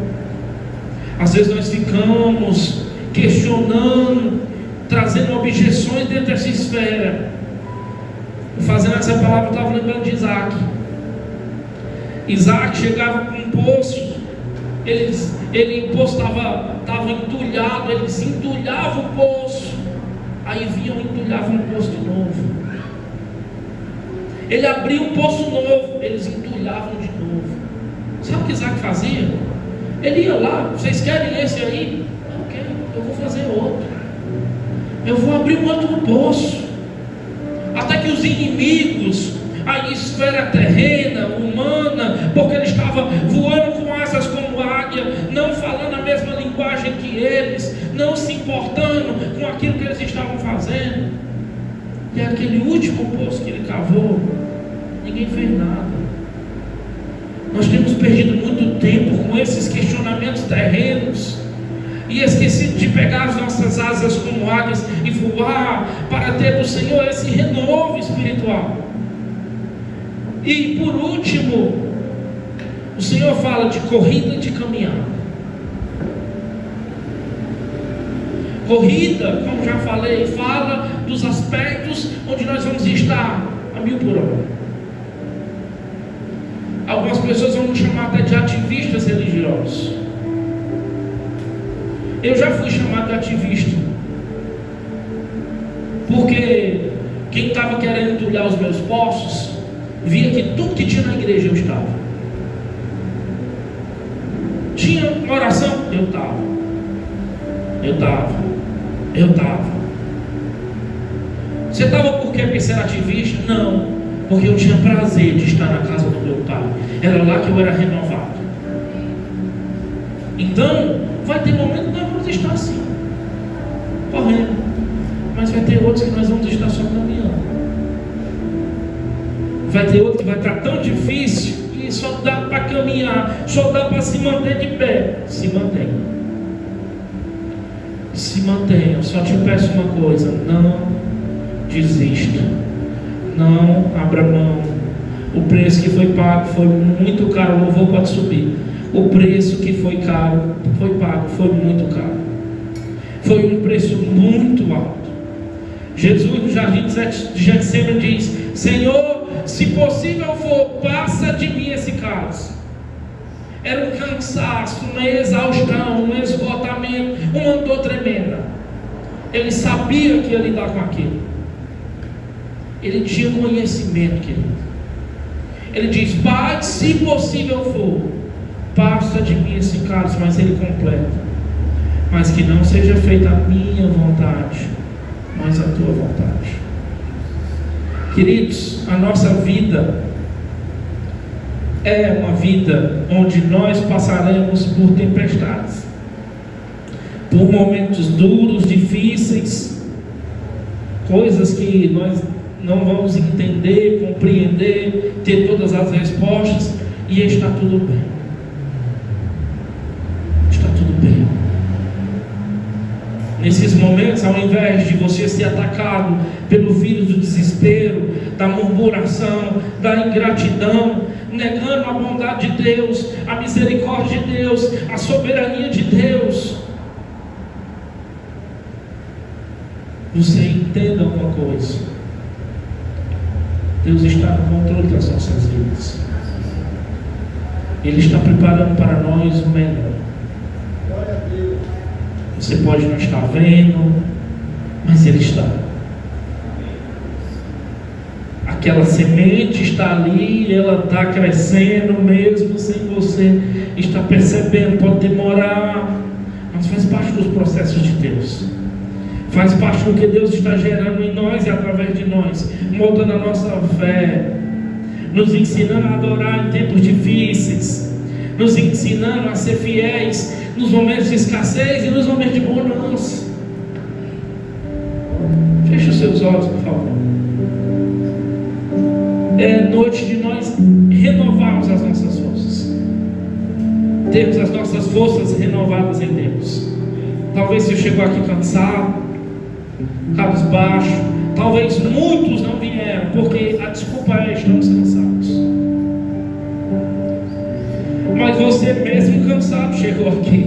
Às vezes nós ficamos questionando, trazendo objeções dentro dessa esfera. Fazendo essa palavra, eu estava lembrando de Isaac. Isaac chegava com um poço, o poço estava entulhado, eles entulhavam o poço, aí vinham e entulhavam o poço de novo. Ele abria um poço novo, eles entulhavam de novo. Sabe o que Isaac fazia? Ele ia lá: vocês querem esse aí? Ok, eu vou fazer outro. Eu vou abrir um outro poço. Até que os inimigos, a esfera terrena, humana, porque ele estava voando com asas como águia, não falando a mesma linguagem que eles, não se importando com aquilo que eles estavam fazendo. E aquele último poço que ele cavou, ninguém fez nada. Nós temos perdido muito tempo com esses questionamentos terrenos e esquecido de pegar as nossas asas como águias e voar para ter do Senhor esse renovo espiritual. E por último, o Senhor fala de corrida e de caminhada. Corrida, como já falei, fala dos aspectos onde nós vamos estar a 1000 por hora. Algumas pessoas vão me chamar até de ativistas religiosos. Eu já fui chamado de ativista, porque quem estava querendo entulhar os meus poços via que tudo que tinha na igreja eu estava. Tinha uma oração, eu estava. Você estava por que ser ativista? Não, porque eu tinha prazer de estar na casa do meu pai. Era lá que eu era renovado. Então, vai ter momentos que nós vamos estar assim, correndo, mas vai ter outros que nós vamos estar só caminhando. Vai ter outro que vai estar tão difícil que só dá para caminhar, só dá para se manter de pé. Se mantenha. Eu só te peço uma coisa: não desista, não abra mão. O preço que foi pago foi muito caro. O louvor pode subir. O preço que foi caro, foi pago, foi muito caro. Foi um preço muito alto. Jesus no jardim de Getsemane diz: Senhor, se possível for, passa de mim esse cálice. Era um cansaço, uma exaustão, um esgotamento, uma dor tremenda. Ele sabia que ia lidar com aquilo. Ele tinha conhecimento, querido. Ele diz: Pai, se possível for, passa de mim esse cálice, mas ele completa: mas que não seja feita a minha vontade, mas a tua vontade. Queridos, a nossa vida é uma vida onde nós passaremos por tempestades, por momentos duros, difíceis, coisas que nós não vamos entender, compreender, ter todas as respostas, e está tudo bem. Está tudo bem. Nesses momentos, ao invés de você ser atacado pelo vírus do desespero, da murmuração, da ingratidão, negando a bondade de Deus, a misericórdia de Deus, a soberania de Deus, você entenda uma coisa: Deus está no controle das nossas vidas. Ele está preparando para nós o melhor. Você pode não estar vendo, mas Ele está. Aquela semente está ali, ela está crescendo mesmo sem você estar percebendo. Pode demorar, mas faz parte dos processos de Deus. Faz parte do que Deus está gerando em nós e através de nós, moldando a nossa fé, nos ensinando a adorar em tempos difíceis, nos ensinando a ser fiéis nos momentos de escassez e nos momentos de bonança. Feche os seus olhos, por favor. É noite de nós renovarmos as nossas forças, termos as nossas forças renovadas em Deus. Talvez você chegou aqui cansado, cabisbaixo. Talvez muitos não vieram, porque a desculpa é: estamos cansados. Mas você mesmo cansado chegou aqui.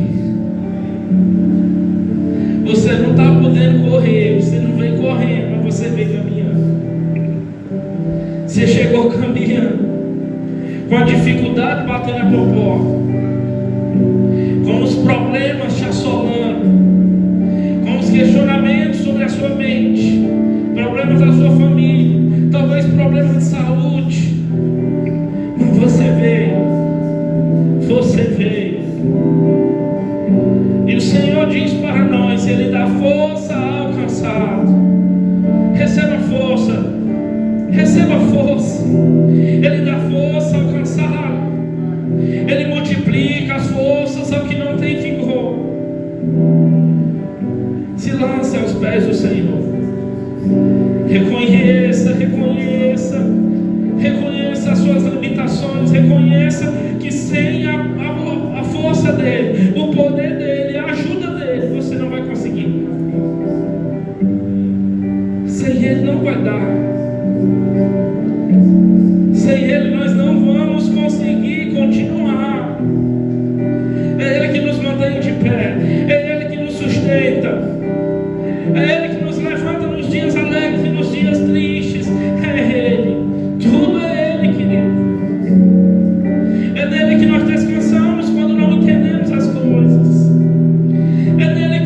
Você não está podendo correr, você não veio correndo, mas você veio caminhando. Você chegou caminhando, com a dificuldade batendo a tua porta, com os problemas te assolando, com os questionamentos sobre a sua mente, problemas da sua família, talvez problemas de saúde. Mas você veio. E o Senhor diz para nós: Ele dá força ao cansado. Receba força. Ele dá força ao cansado. Ele multiplica as forças ao que não tem vigor. Se lance aos pés do Senhor. Reconheça as suas limitações. Reconheça que sem a força dele, o poder dele, a ajuda dele, você não vai conseguir. Sem ele não vai dar. Sem ele nós não vamos conseguir continuar. É ele que nos mantém de pé, é ele que nos sustenta, é ele que nos levanta nos dias alegres e nos dias tristes. É ele, tudo é ele, querido. É nele que nós descansamos quando não entendemos as coisas. É nele que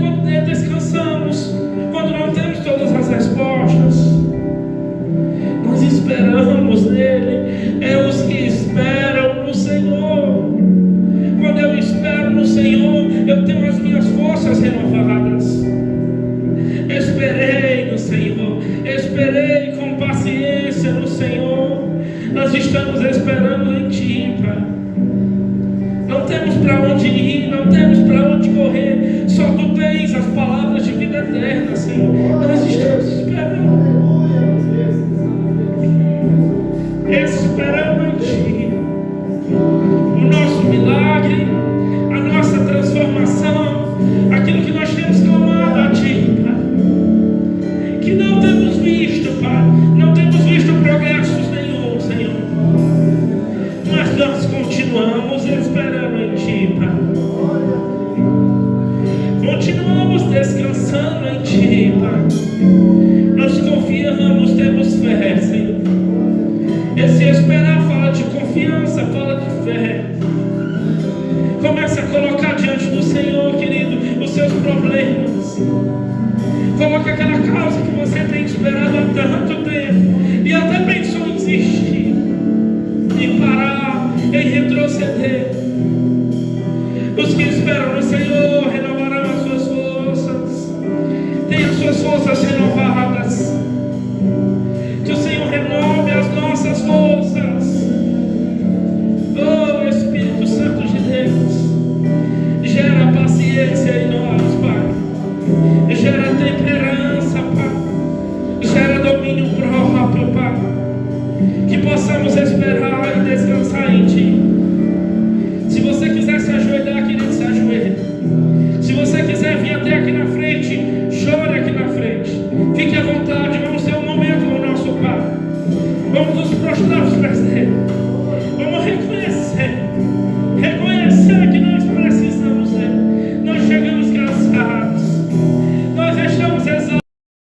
descansamos quando não temos todas as respostas. Nós esperamos nele. É os que esperam no Senhor. Quando eu espero no Senhor, eu tenho as minhas forças renovadas. Esperei no Senhor, esperei com paciência no Senhor. Nós estamos esperando em Ti, Pai. Não temos para onde ir, não temos para onde correr. Só Tu tens as palavras de vida eterna, Senhor. Nós estamos esperando em Ti o nosso milagre, a nossa transformação, aquilo que nós temos clamado a Ti, Pai, que não temos visto, Pai, não temos visto progressos nenhum, Senhor, mas nós continuamos esperando em Ti, Pai, continuamos descansando em Ti, Pai, nós confiamos, temos fé, Senhor. Esse esperar fala de confiança, fala de fé. Começa a colocar diante do Senhor, querido, os seus problemas. Coloca aquela causa que você tem esperado há tanto tempo e até pensou em desistir, em parar, em retroceder. Os que esperam no Senhor renovarão as suas forças. Tem as suas forças renovadas. Que o Senhor renove as nossas forças. Oh, Espírito Santo de Deus, gera paciência em nós, Pai. Gera temperança, Pai. Gera domínio próprio, Pai. Que possamos esperar e descansar em Ti. Se você quiser se ajoelhar